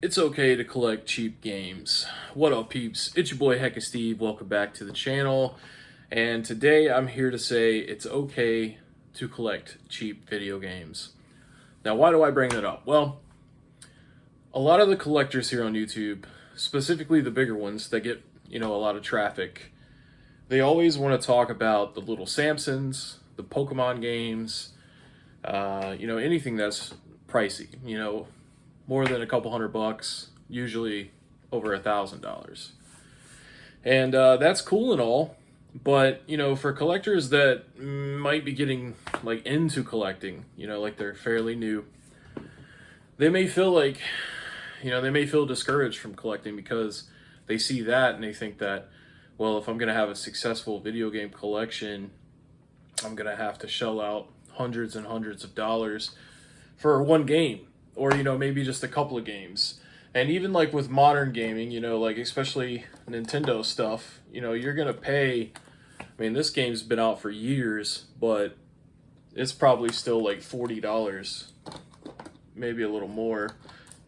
It's okay to collect cheap games. What up, peeps? It's your boy Heckin Steve. Welcome back to the channel. And today I'm here to say it's okay to collect cheap video games. Now, why do I bring that up? Well, a lot of the collectors here on YouTube, specifically the bigger ones that get, a lot of traffic, they always want to talk about the little Samsons, the Pokemon games, anything that's pricey, more than a couple $100, usually over $1,000. And that's cool and all, but for collectors that might be getting into collecting, like they're fairly new, they may feel discouraged from collecting because they see that and they think that, well, if I'm going to have a successful video game collection, I'm going to have to shell out hundreds and hundreds of dollars for one game, or maybe just a couple of games. And even with modern gaming, especially Nintendo stuff, you're gonna pay. I mean, this game's been out for years, but it's probably still $40, maybe a little more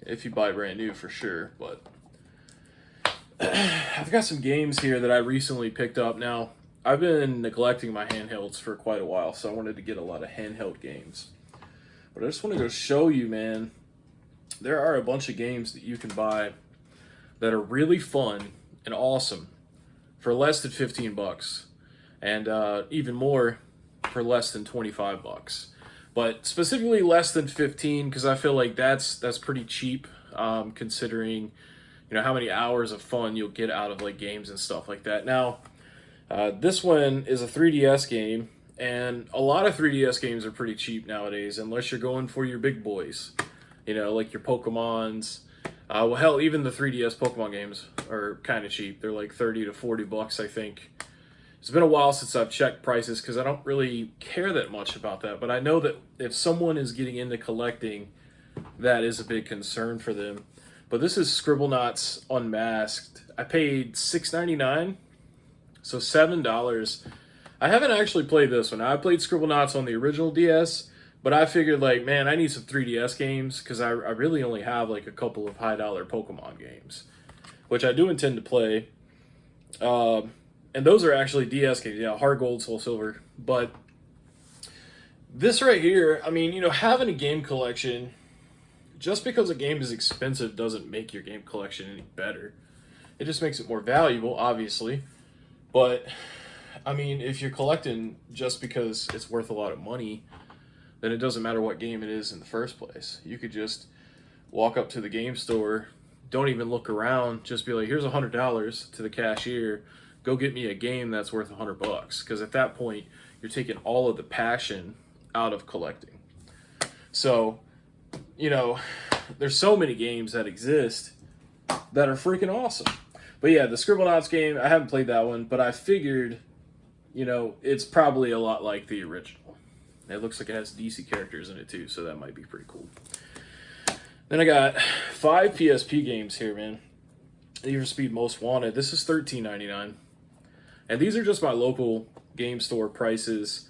if you buy brand new, for sure. But I've got some games here that I recently picked up. Now, I've been neglecting my handhelds for quite a while, so I wanted to get a lot of handheld games. But I just want to go show you, man, there are a bunch of games that you can buy that are really fun and awesome for less than $15, and even more for less than $25. But specifically less than 15, because I feel like that's pretty cheap, considering how many hours of fun you'll get out of games and stuff like that. Now, this one is a 3DS game. And a lot of 3DS games are pretty cheap nowadays, unless you're going for your big boys, like your Pokemons. Well, hell, even the 3DS Pokemon games are kind of cheap. They're like $30 to $40, I think. It's been a while since I've checked prices because I don't really care that much about that. But I know that if someone is getting into collecting, that is a big concern for them. But this is Scribblenauts Unmasked. I paid $6.99, so $7. I haven't actually played this one. I played Scribblenauts on the original DS, but I figured, man, I need some 3DS games because I really only have a couple of high-dollar Pokemon games, which I do intend to play. And those are actually DS games, Heart Gold, Soul Silver. But this right here, I mean, having a game collection, just because a game is expensive doesn't make your game collection any better. It just makes it more valuable, obviously. But I mean, if you're collecting just because it's worth a lot of money, then it doesn't matter what game it is in the first place. You could just walk up to the game store, don't even look around, just be like, here's $100 to the cashier, go get me a game that's worth $100. Because at that point, you're taking all of the passion out of collecting. So, there's so many games that exist that are freaking awesome. But yeah, the Scribblenauts game, I haven't played that one, but I figured it's probably a lot like the original. It looks like it has DC characters in it too, so that might be pretty cool. Then I got 5 PSP games here, man. Need for Speed Most Wanted. This is $13.99. And these are just my local game store prices.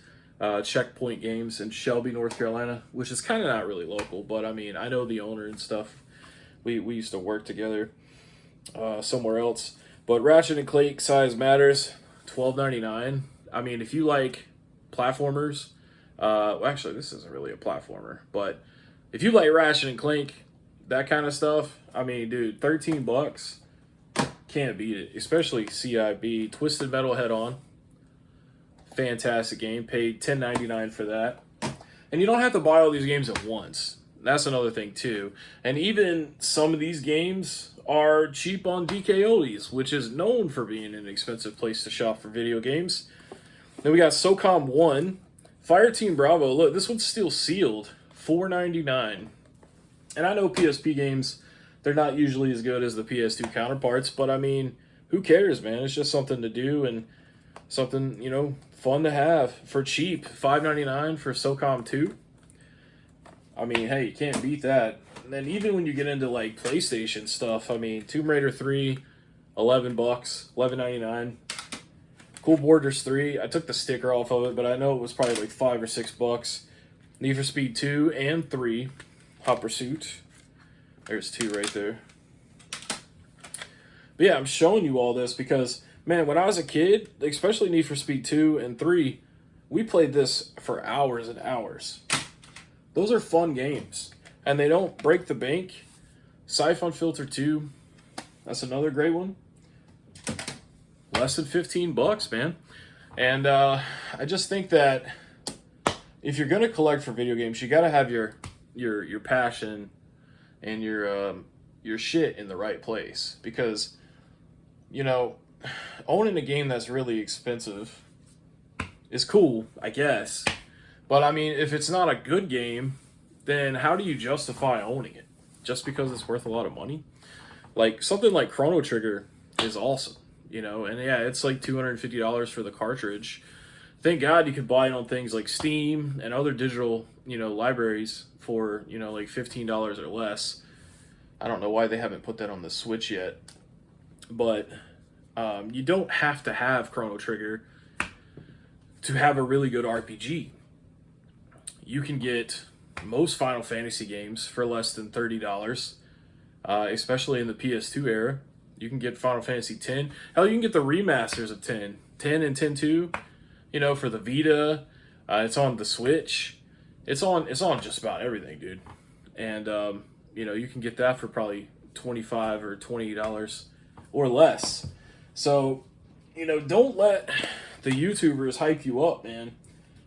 Checkpoint Games in Shelby, North Carolina, which is kind of not really local, but I mean, I know the owner and stuff. We used to work together somewhere else. But Ratchet and Clank Size Matters, $12.99. I mean, if you like platformers, well, actually, this isn't really a platformer, but if you like Ratchet and Clank, that kind of stuff, I mean, dude, $13, can't beat it. Especially CIB, Twisted Metal Head On, fantastic game. Paid $10.99 for that, and you don't have to buy all these games at once. That's another thing too. And even some of these games are cheap on DKOs, which is known for being an expensive place to shop for video games. Then we got SOCOM 1, Fireteam Bravo. Look, this one's still sealed, $4.99. And I know PSP games, they're not usually as good as the PS2 counterparts, but I mean, who cares, man? It's just something to do and something, fun to have for cheap. $5.99 for SOCOM 2. I mean, hey, you can't beat that. And then even when you get into PlayStation stuff, I mean, Tomb Raider 3, $11, $11.99. Cool Borders 3, I took the sticker off of it, but I know it was probably $5 or $6. Need for Speed 2 and 3, Hot Pursuit. There's 2 right there. But yeah, I'm showing you all this because, man, when I was a kid, especially Need for Speed 2 and 3, we played this for hours and hours. Those are fun games. And they don't break the bank. Siphon Filter 2, that's another great one. Less than $15, man. And I just think that if you're gonna collect for video games, you gotta have your passion and your shit in the right place. Because, you know, owning a game that's really expensive is cool, I guess. But I mean, if it's not a good game, then how do you justify owning it? Just because it's worth a lot of money? Like, something like Chrono Trigger is awesome, you know? And yeah, it's like $250 for the cartridge. Thank God you could buy it on things like Steam and other digital, you know, libraries for, you know, like $15 or less. I don't know why they haven't put that on the Switch yet. But you don't have to have Chrono Trigger to have a really good RPG. You can get most Final Fantasy games for less than $30, especially in the PS2 era. You can get Final Fantasy X. Hell, you can get the remasters of 10. 10 and 10-2, you know, for the Vita. It's on the Switch. It's on just about everything, dude. And, you know, you can get that for probably $25 or $20 or less. So, you know, don't let the YouTubers hype you up, man,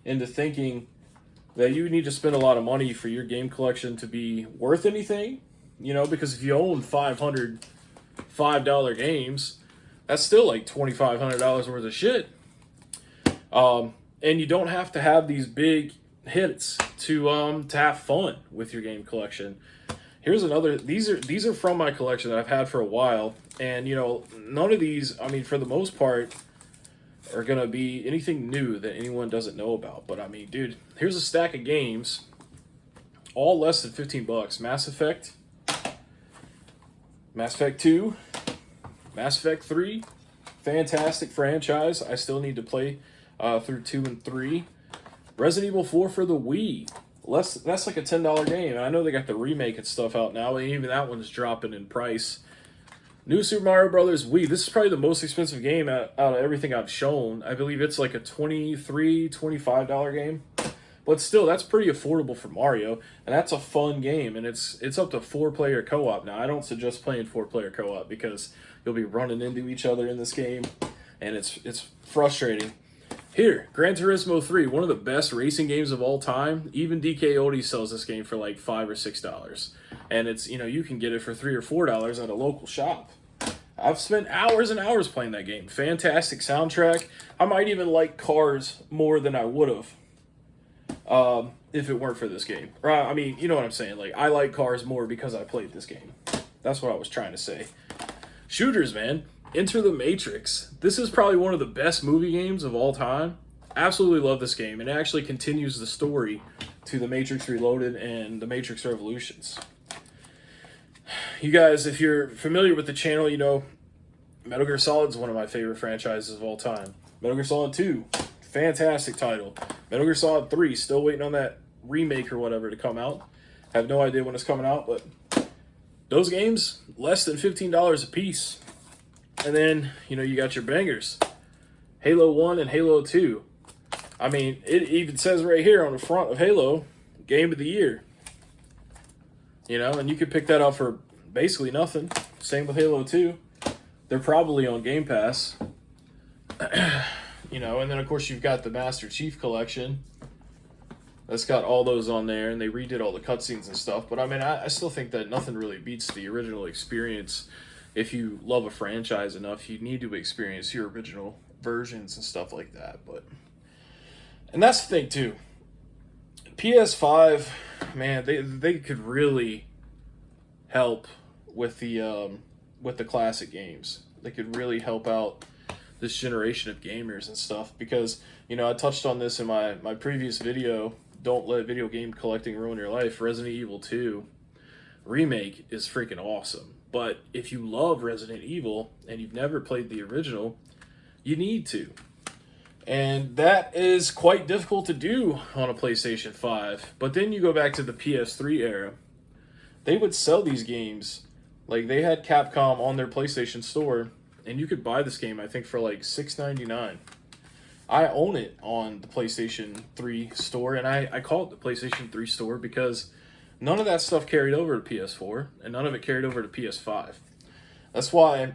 into thinking that you need to spend a lot of money for your game collection to be worth anything, you know, because if you own $500 games, that's still like $2,500 worth of shit. And you don't have to have these big hits to have fun with your game collection. Here's another. These are from my collection that I've had for a while, and you know, none of these, I mean, for the most part, are gonna be anything new that anyone doesn't know about. But I mean, dude, here's a stack of games, all less than $15. Mass Effect, Mass Effect 2, Mass Effect 3, fantastic franchise. I still need to play through 2 and 3. Resident Evil 4 for the Wii. That's like a $10 game. And I know they got the remake and stuff out now, and even that one's dropping in price. New Super Mario Brothers Wii. This is probably the most expensive game out of everything I've shown. I believe it's like a $23, $25 game. But still, that's pretty affordable for Mario, and that's a fun game, and it's up to 4-player co-op. Now, I don't suggest playing 4-player co-op because you'll be running into each other in this game, and it's frustrating. Here, Gran Turismo 3, one of the best racing games of all time. Even DK Odie sells this game for like $5 or $6. And it's, you know, you can get it for $3 or $4 at a local shop. I've spent hours and hours playing that game. Fantastic soundtrack. I might even like cars more than I would have if it weren't for this game. I mean, you know what I'm saying. Like, I like cars more because I played this game. That's what I was trying to say. Shooters, man. Enter the Matrix. This is probably one of the best movie games of all time. Absolutely love this game. And it actually continues the story to The Matrix Reloaded and The Matrix Revolutions. You guys, if you're familiar with the channel, you know Metal Gear Solid is one of my favorite franchises of all time. Metal Gear Solid 2, fantastic title. Metal Gear Solid 3, still waiting on that remake or whatever to come out. Have no idea when it's coming out, but those games, less than $15 a piece. And then, you know, you got your bangers. Halo 1 and Halo 2. I mean, it even says right here on the front of Halo, Game of the Year. You know, and you could pick that up for basically nothing. Same with Halo 2. They're probably on Game Pass. You know, and then of course you've got the Master Chief Collection. That's got all those on there, and they redid all the cutscenes and stuff. But I mean, I still think that nothing really beats the original experience. If you love a franchise enough, you need to experience your original versions and stuff like that. And that's the thing too. PS5, man, they could really help with the classic games. They could really help out this generation of gamers and stuff, because, you know, I touched on this in my previous video, Don't Let Video Game Collecting Ruin Your Life. Resident Evil 2 remake is freaking awesome. But if you love Resident Evil and you've never played the original, you need to. And that is quite difficult to do on a PlayStation 5. But then you go back to the PS3 era. They would sell these games Like, they had Capcom on their PlayStation Store, and you could buy this game, I think, for like $6.99. I own it on the PlayStation 3 store, and I call it the PlayStation 3 store because none of that stuff carried over to PS4, and none of it carried over to PS5. That's why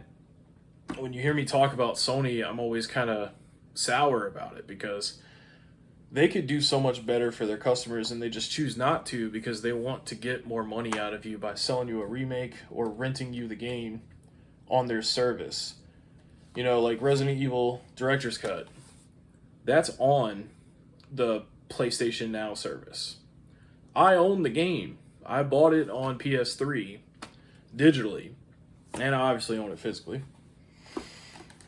when you hear me talk about Sony, I'm always kind of sour about it, because they could do so much better for their customers, and they just choose not to because they want to get more money out of you by selling you a remake or renting you the game on their service. You know, like Resident Evil Director's Cut. That's on the PlayStation Now service. I own the game. I bought it on PS3 digitally, and I obviously own it physically.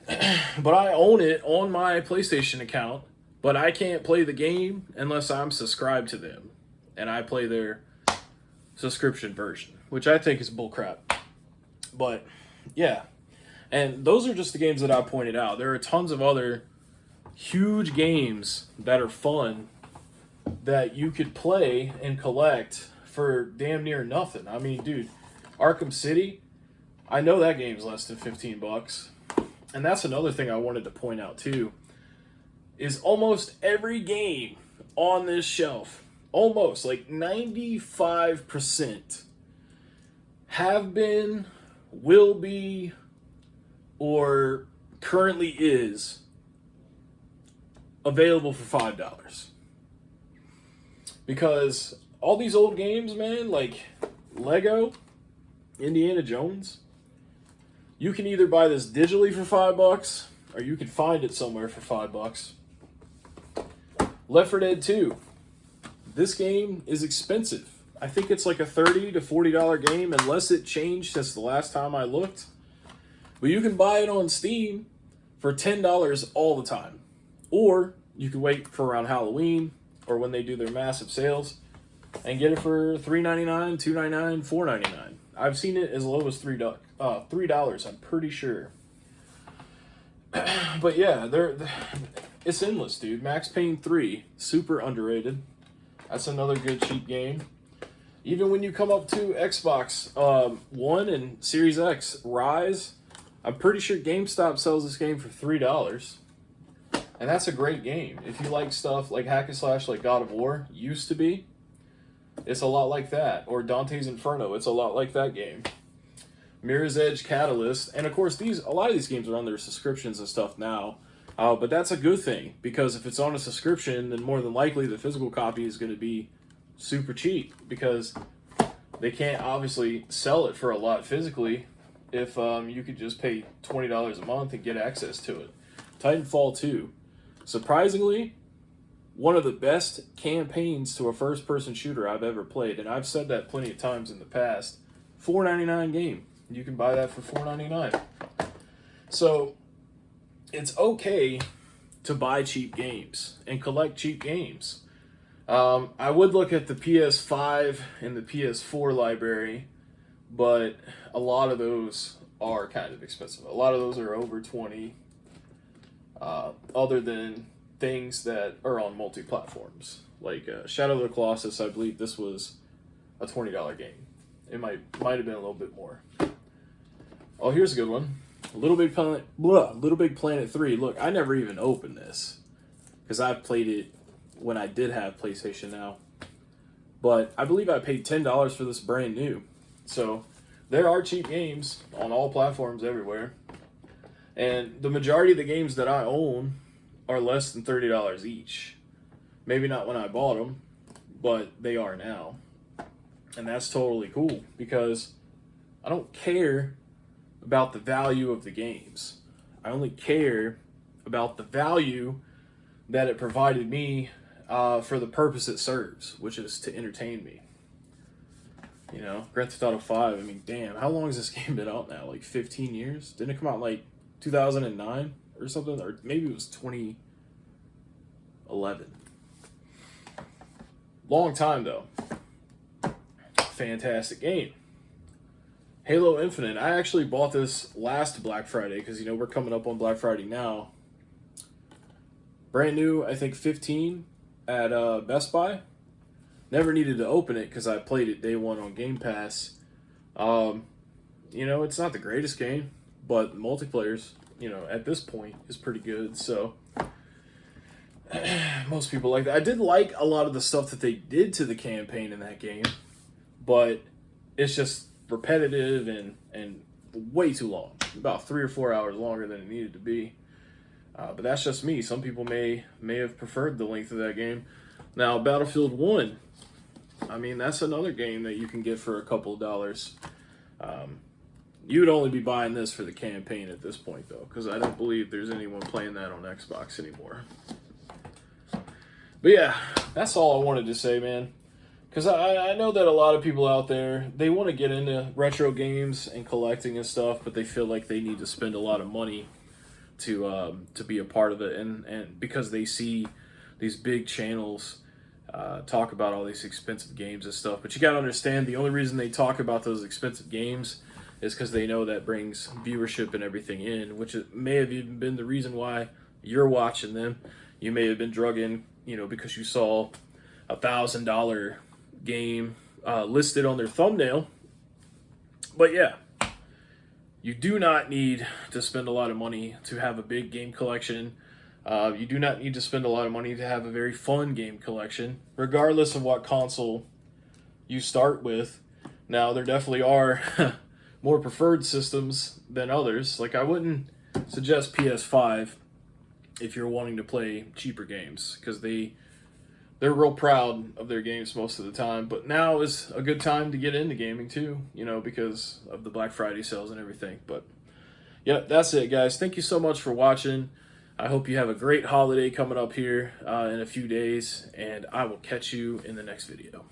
But I own it on my PlayStation account, but I can't play the game unless I'm subscribed to them, and I play their subscription version, which I think is bullcrap. But yeah, and those are just the games that I pointed out. There are tons of other huge games that are fun that you could play and collect for damn near nothing. I mean, dude, Arkham City, I know that game's less than $15. And that's another thing I wanted to point out too, is almost every game on this shelf, almost like 95%, have been, will be, or currently is available for $5. Because all these old games, man, like Lego, Indiana Jones, you can either buy this digitally for $5, or you can find it somewhere for $5. Left 4 Dead 2. This game is expensive. I think it's like a $30 to $40 game, unless it changed since the last time I looked. But you can buy it on Steam for $10 all the time. Or you can wait for around Halloween, or when they do their massive sales, and get it for $3.99, $2.99, $4.99. I've seen it as low as $3, I'm pretty sure. But yeah, it's endless, dude. Max Payne 3, super underrated. That's another good cheap game. Even when you come up to Xbox One and Series X Rise, I'm pretty sure GameStop sells this game for $3. And that's a great game. If you like stuff like hack and slash like God of War used to be, it's a lot like that. Or Dante's Inferno, it's a lot like that game. Mirror's Edge Catalyst, and of course a lot of these games are on their subscriptions and stuff now. But that's a good thing, because if it's on a subscription, then more than likely the physical copy is going to be super cheap, because they can't obviously sell it for a lot physically if you could just pay $20 a month and get access to it. Titanfall 2. Surprisingly, one of the best campaigns to a first-person shooter I've ever played, and I've said that plenty of times in the past. $4.99 game. You can buy that for $4.99. So, it's okay to buy cheap games and collect cheap games. I would look at the PS5 and the PS4 library, but a lot of those are kind of expensive. A lot of those are over $20, other than things that are on multi-platforms. Like Shadow of the Colossus, I believe this was a $20 game. It might have been a little bit more. Oh, here's a good one. Little Big Planet 3. Look, I never even opened this, because I've played it when I did have PlayStation Now. But I believe I paid $10 for this brand new. So there are cheap games on all platforms everywhere. And the majority of the games that I own are less than $30 each. Maybe not when I bought them, but they are now. And that's totally cool, because I don't care about the value of the games. I only care about the value that it provided me for the purpose it serves, which is to entertain me. You know, Grand Theft Auto 5, I mean, damn, how long has this game been out now? Like 15 years? Didn't it come out like 2009 or something? Or maybe it was 2011. Long time, though. Fantastic game. Halo Infinite. I actually bought this last Black Friday, because, you know, we're coming up on Black Friday now. Brand new, I think 15 at Best Buy. Never needed to open it because I played it day one on Game Pass. You know, it's not the greatest game, but multiplayer's, you know, at this point is pretty good. So most people like that. I did like a lot of the stuff that they did to the campaign in that game, but it's just repetitive and way too long. About 3 or 4 hours longer than it needed to be. But that's just me. Some people may have preferred the length of that game. Now, Battlefield 1, I mean, that's another game that you can get for a couple of dollars. You would only be buying this for the campaign at this point, though, because I don't believe there's anyone playing that on Xbox anymore. But yeah, that's all I wanted to say, man. Because I know that a lot of people out there, they want to get into retro games and collecting and stuff, but they feel like they need to spend a lot of money to be a part of it, and because they see these big channels talk about all these expensive games and stuff. But you got to understand, the only reason they talk about those expensive games is because they know that brings viewership and everything in, which may have even been the reason why you're watching them. You may have been drug in, you know, because you saw $1,000 game listed on their thumbnail. But yeah, you do not need to spend a lot of money to have a big game collection. You do not need to spend a lot of money to have a very fun game collection, regardless of what console you start with. Now, there definitely are more preferred systems than others. Like, I wouldn't suggest PS5 if you're wanting to play cheaper games, because they're real proud of their games most of the time. But now is a good time to get into gaming too, you know, because of the Black Friday sales and everything. But yeah, that's it, guys. Thank you so much for watching. I hope you have a great holiday coming up here in a few days, and I will catch you in the next video.